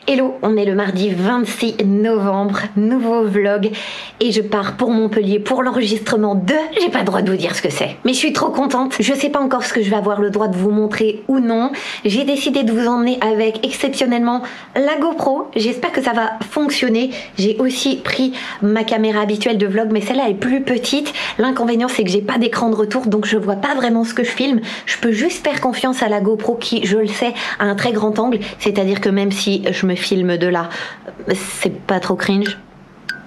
Hello, on est le mardi 26 novembre, nouveau vlog et je pars pour Montpellier pour l'enregistrement de... J'ai pas le droit de vous dire ce que c'est, mais je suis trop contente. Je sais pas encore ce que je vais avoir le droit de vous montrer ou non. J'ai décidé de vous emmener avec exceptionnellement la GoPro. J'espère que ça va fonctionner. J'ai aussi pris ma caméra habituelle de vlog, mais celle-là est plus petite. L'inconvénient c'est que j'ai pas d'écran de retour, donc je vois pas vraiment ce que je filme. Je peux juste faire confiance à la GoPro qui, je le sais, a un très grand angle. C'est-à-dire que même si je me filme de là, c'est pas trop cringe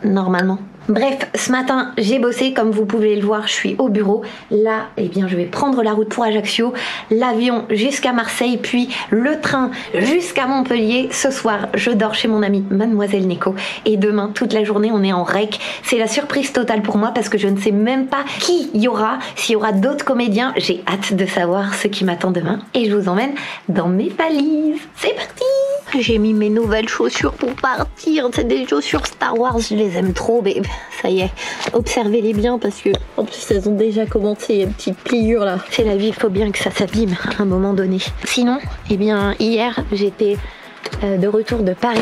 normalement. Bref, ce matin j'ai bossé, comme vous pouvez le voir, je suis au bureau. Là, eh bien, je vais prendre la route pour Ajaccio, l'avion jusqu'à Marseille, puis le train jusqu'à Montpellier. Ce soir, je dors chez mon amie Mademoiselle Neko. Et demain, toute la journée, on est en rec. C'est la surprise totale pour moi parce que je ne sais même pas qui y aura, s'il y aura d'autres comédiens. J'ai hâte de savoir ce qui m'attend demain. Et je vous emmène dans mes valises. C'est parti! J'ai mis mes nouvelles chaussures pour partir. C'est des chaussures Star Wars, je les aime trop, mais ça y est, observez-les bien parce que en plus elles ont déjà commencé, il y a une petite pliure là. C'est la vie, il faut bien que ça s'abîme à un moment donné. Sinon, eh bien hier j'étais de retour de Paris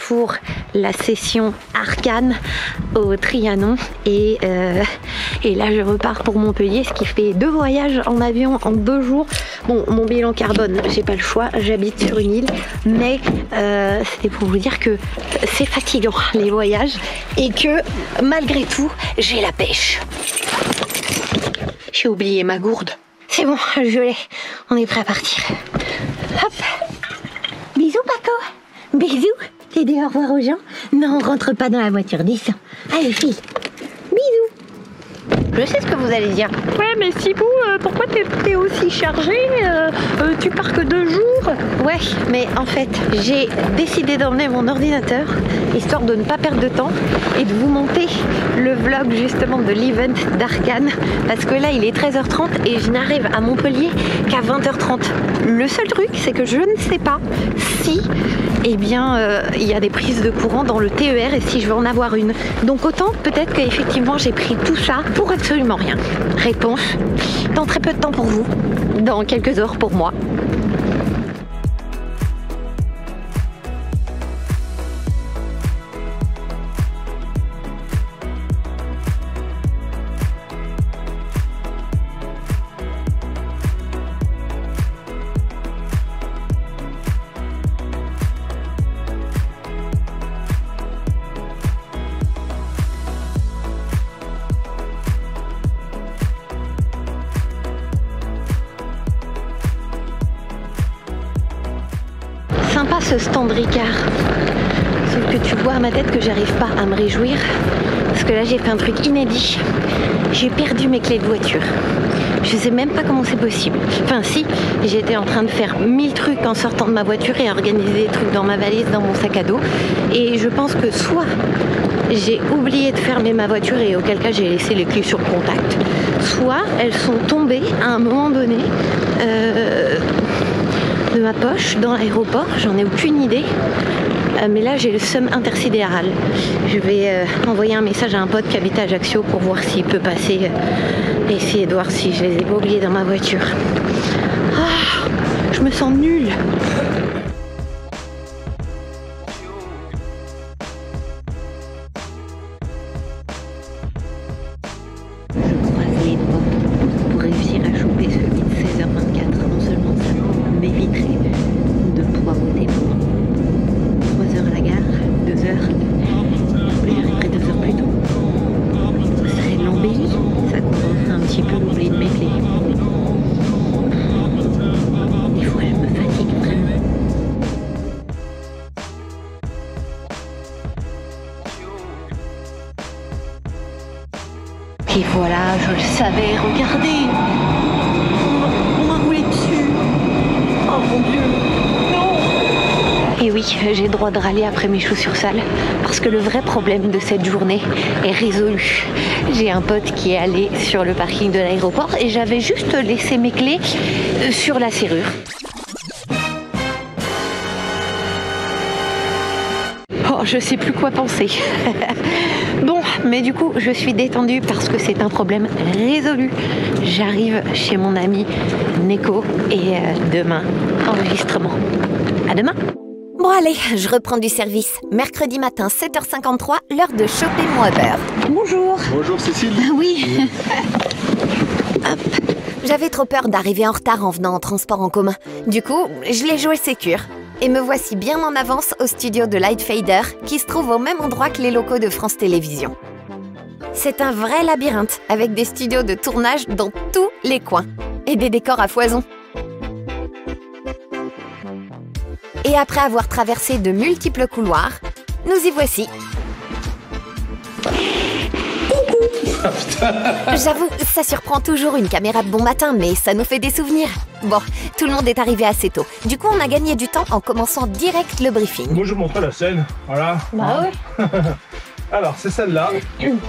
pour la session Arcane au Trianon et là je repars pour Montpellier, ce qui fait 2 voyages en avion en 2 jours. Bon, mon bilan carbone, j'ai pas le choix, j'habite sur une île, mais c'était pour vous dire que c'est fatigant les voyages et que malgré tout j'ai la pêche. J'ai oublié ma gourde. C'est bon, je l'ai, on est prêt à partir. Hop. Bisous Paco. Bisous. T'es dit au revoir aux gens? Non, on rentre pas dans la voiture, descends. Allez file. Bisous. Je sais ce que vous allez dire. Ouais, mais Sibou, pourquoi t'es aussi chargé? Tu pars que 2 jours? Ouais, mais en fait, j'ai décidé d'emmener mon ordinateur, histoire de ne pas perdre de temps, et de vous monter le vlog justement de l'event d'Arcane, parce que là, il est 13h30 et je n'arrive à Montpellier qu'à 20h30. Le seul truc, c'est que je ne sais pas si, eh bien, il y a des prises de courant dans le TER et si je vais en avoir une. Donc autant, peut-être qu'effectivement, j'ai pris tout ça pour absolument rien. Réponse dans très peu de temps pour vous, dans quelques heures pour moi. Sympa ce stand Ricard, sauf que tu vois à ma tête que j'arrive pas à me réjouir parce que là j'ai fait un truc inédit, j'ai perdu mes clés de voiture. Je sais même pas comment c'est possible. Enfin si, j'étais en train de faire 1000 trucs en sortant de ma voiture et organiser des trucs dans ma valise, dans mon sac à dos, et je pense que soit j'ai oublié de fermer ma voiture et auquel cas j'ai laissé les clés sur le contact, soit elles sont tombées à un moment donné de ma poche dans l'aéroport, j'en ai aucune idée, mais là j'ai le seum intersidéral. Je vais envoyer un message à un pote qui habite à Ajaccio pour voir s'il peut passer, essayer de voir si je les ai pas oubliés dans ma voiture. Ah, je me sens nulle. Je croise les doigts pour réussir à choper celui de 16h24. Non seulement ça m'éviterait de poireauter pour 3 heures à la gare, 2 heures, et j'arriverai 2 heures plus tôt. Ça serait de l'embellie, ça compenserait un petit peu l'oubli de mes clés. Des fois je me fatigue vraiment. Et voilà, je le savais, regardez, on m'a roulé dessus. Oh mon Dieu, non. Et oui, j'ai le droit de râler après mes chaussures sales, parce que le vrai problème de cette journée est résolu. J'ai un pote qui est allé sur le parking de l'aéroport et j'avais juste laissé mes clés sur la serrure. Oh, je sais plus quoi penser. Bon, mais du coup, je suis détendue parce que c'est un problème résolu. J'arrive chez mon ami Neko et demain, enregistrement. À demain. Bon allez, je reprends du service. Mercredi matin, 7h53, l'heure de choper mon Uber. Bonjour. Bonjour Cécile. Oui. Hop. J'avais trop peur d'arriver en retard en venant en transport en commun. Du coup, je l'ai joué sécure. Et me voici bien en avance au studio de Lightfader, qui se trouve au même endroit que les locaux de France Télévisions. C'est un vrai labyrinthe, avec des studios de tournage dans tous les coins. Et des décors à foison. Et après avoir traversé de multiples couloirs, nous y voici. J'avoue, ça surprend toujours une caméra de bon matin, mais ça nous fait des souvenirs. Bon, tout le monde est arrivé assez tôt. Du coup, on a gagné du temps en commençant direct le briefing. Moi, je vous montre la scène. Voilà. Bah ouais. Alors, c'est celle-là.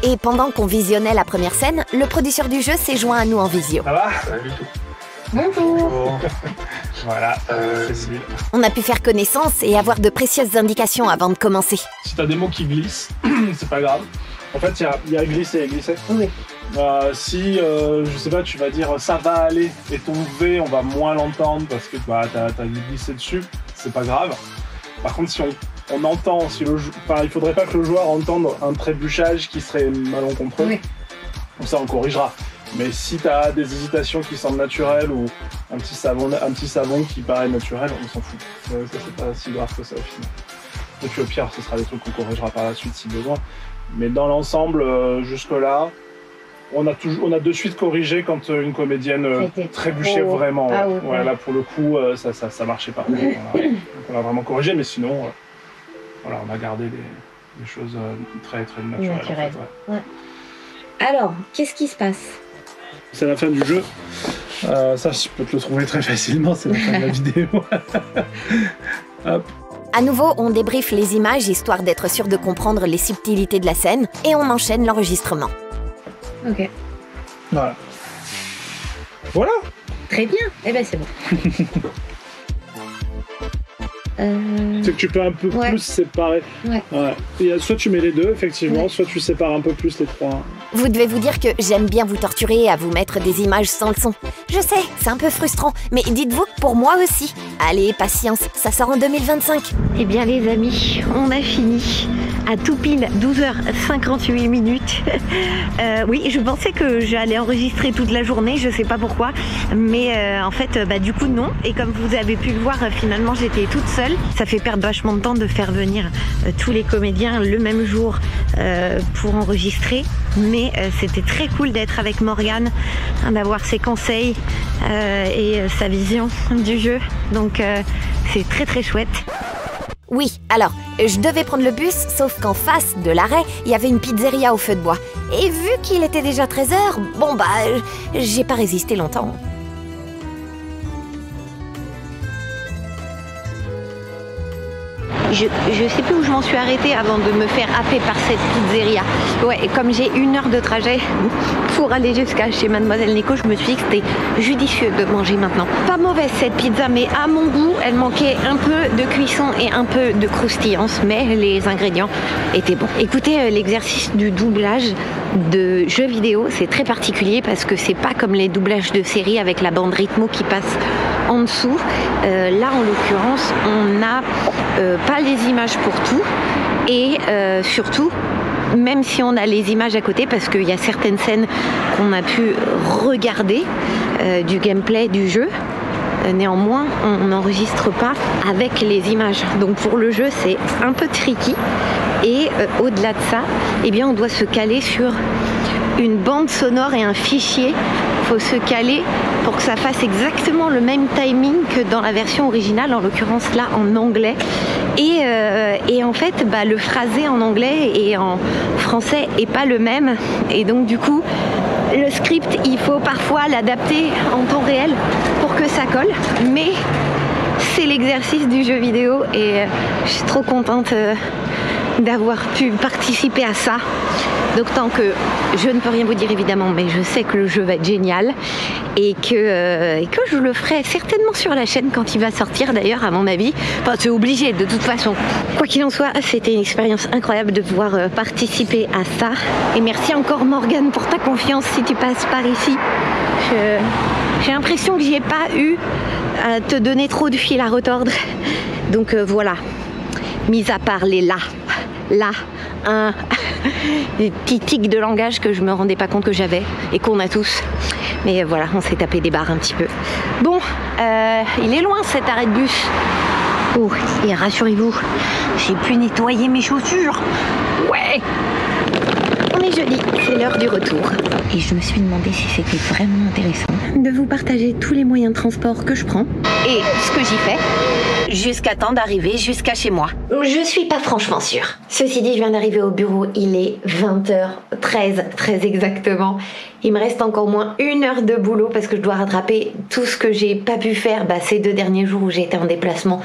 Et pendant qu'on visionnait la première scène, le producteur du jeu s'est joint à nous en visio. Ça va? Salut. Bonjour. Voilà, Cécile. On a pu faire connaissance et avoir de précieuses indications avant de commencer. Si t'as des mots qui glissent, c'est pas grave. En fait, il y a glisser et glisser. Oui. Si, je sais pas, tu vas dire ça va aller et ton V, on va moins l'entendre parce que bah, t'as glissé dessus, c'est pas grave. Par contre, si on entend, si il faudrait pas que le joueur entende un trébuchage qui serait malencontreux. Oui. Comme ça, on corrigera. Mais si t'as des hésitations qui semblent naturelles ou un petit savon qui paraît naturel, on s'en fout. Ça, c'est pas si grave que ça au final. Et puis au pire, ce sera des trucs qu'on corrigera par la suite si besoin. Mais dans l'ensemble, jusque-là, on a de suite corrigé quand une comédienne trébuchait vraiment. Ah oui, ouais, là, pour le coup, ça marchait pas. Donc, on a vraiment corrigé, mais sinon, voilà, on a gardé des choses très, très naturelles. En fait, ouais. Ouais. Alors, qu'est-ce qui se passe? C'est la fin du jeu. Ça, je peux te le trouver très facilement, c'est la fin de la vidéo. Hop. À nouveau, on débriefe les images histoire d'être sûr de comprendre les subtilités de la scène et on enchaîne l'enregistrement. Ok. Voilà. Voilà. Très bien. Eh ben c'est bon. C'est que tu peux un peu plus séparer. Ouais. Soit tu mets les deux, effectivement, soit tu sépares un peu plus les trois. Vous devez vous dire que j'aime bien vous torturer à vous mettre des images sans le son. Je sais, c'est un peu frustrant, mais dites-vous que pour moi aussi. Allez, patience, ça sort en 2025. Eh bien les amis, on a fini à tout pile 12h58 minutes. Oui, je pensais que j'allais enregistrer toute la journée, je sais pas pourquoi, mais en fait, du coup non. Et comme vous avez pu le voir, finalement j'étais toute seule. Ça fait perdre vachement de temps de faire venir tous les comédiens le même jour pour enregistrer, mais c'était très cool d'être avec Morgane, d'avoir ses conseils et sa vision du jeu. Donc c'est très très chouette. Oui, alors, je devais prendre le bus, sauf qu'en face de l'arrêt, il y avait une pizzeria au feu de bois. Et vu qu'il était déjà 13h, bon bah, j'ai pas résisté longtemps. Je sais plus où je m'en suis arrêtée avant de me faire happer par cette pizzeria. Ouais, et comme j'ai 1 heure de trajet pour aller jusqu'à chez Mademoiselle Nico, je me suis dit que c'était judicieux de manger maintenant. Pas mauvaise cette pizza, mais à mon goût, elle manquait un peu de cuisson et un peu de croustillance, mais les ingrédients étaient bons. Écoutez, l'exercice du doublage de jeux vidéo, c'est très particulier parce que c'est pas comme les doublages de séries avec la bande rythmo qui passe en dessous. Là, en l'occurrence, on n'a pas les images pour tout et surtout, même si on a les images à côté, parce qu'il y a certaines scènes qu'on a pu regarder du gameplay du jeu, néanmoins, on n'enregistre pas avec les images. Donc pour le jeu, c'est un peu tricky. Et au-delà de ça, eh bien, on doit se caler sur une bande sonore et un fichier. Il faut se caler pour que ça fasse exactement le même timing que dans la version originale, en l'occurrence là en anglais. Et en fait, le phrasé en anglais et en français est pas le même. Et donc du coup, le script, il faut parfois l'adapter en temps réel pour que ça colle. Mais c'est l'exercice du jeu vidéo et je suis trop contente d'avoir pu participer à ça. D'autant que je ne peux rien vous dire évidemment, mais je sais que le jeu va être génial et que je le ferai certainement sur la chaîne quand il va sortir d'ailleurs, à mon avis. Enfin, c'est obligé de toute façon. Quoi qu'il en soit, c'était une expérience incroyable de pouvoir participer à ça. Et merci encore Morgane pour ta confiance si tu passes par ici. J'ai l'impression que j'y ai pas eu à te donner trop de fil à retordre. Donc voilà. mis à part les là, des petits tics de langage que je me rendais pas compte que j'avais et qu'on a tous. Mais voilà, on s'est tapé des barres un petit peu. Bon, il est loin cet arrêt de bus. Oh, et rassurez-vous, j'ai pu nettoyer mes chaussures. Ouais. On est jeudi, c'est l'heure du retour. Et je me suis demandé si c'était vraiment intéressant de vous partager tous les moyens de transport que je prends et ce que j'y fais jusqu'à temps d'arriver jusqu'à chez moi. Je suis pas franchement sûre. Ceci dit, je viens d'arriver au bureau, il est 20h13, très exactement. Il me reste encore moins 1 heure de boulot parce que je dois rattraper tout ce que j'ai pas pu faire ces 2 derniers jours où j'ai été en déplacement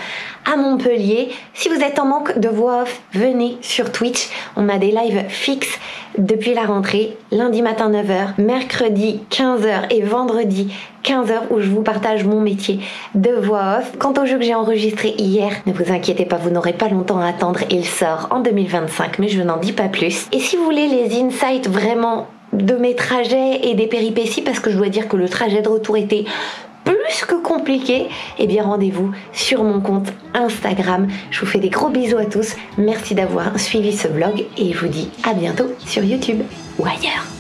à Montpellier. Si vous êtes en manque de voix off, venez sur Twitch. On a des lives fixes depuis la rentrée, lundi matin 9h, mercredi 15h et vendredi 15h où je vous partage mon métier de voix off. Quant au jeu que j'ai enregistré hier, ne vous inquiétez pas, vous n'aurez pas longtemps à attendre, il sort en 2025, mais je n'en dis pas plus. Et si vous voulez les insights vraiment de mes trajets et des péripéties, parce que je dois dire que le trajet de retour était plus que compliqué, eh bien rendez-vous sur mon compte Instagram. Je vous fais des gros bisous à tous, merci d'avoir suivi ce vlog et je vous dis à bientôt sur YouTube ou ailleurs.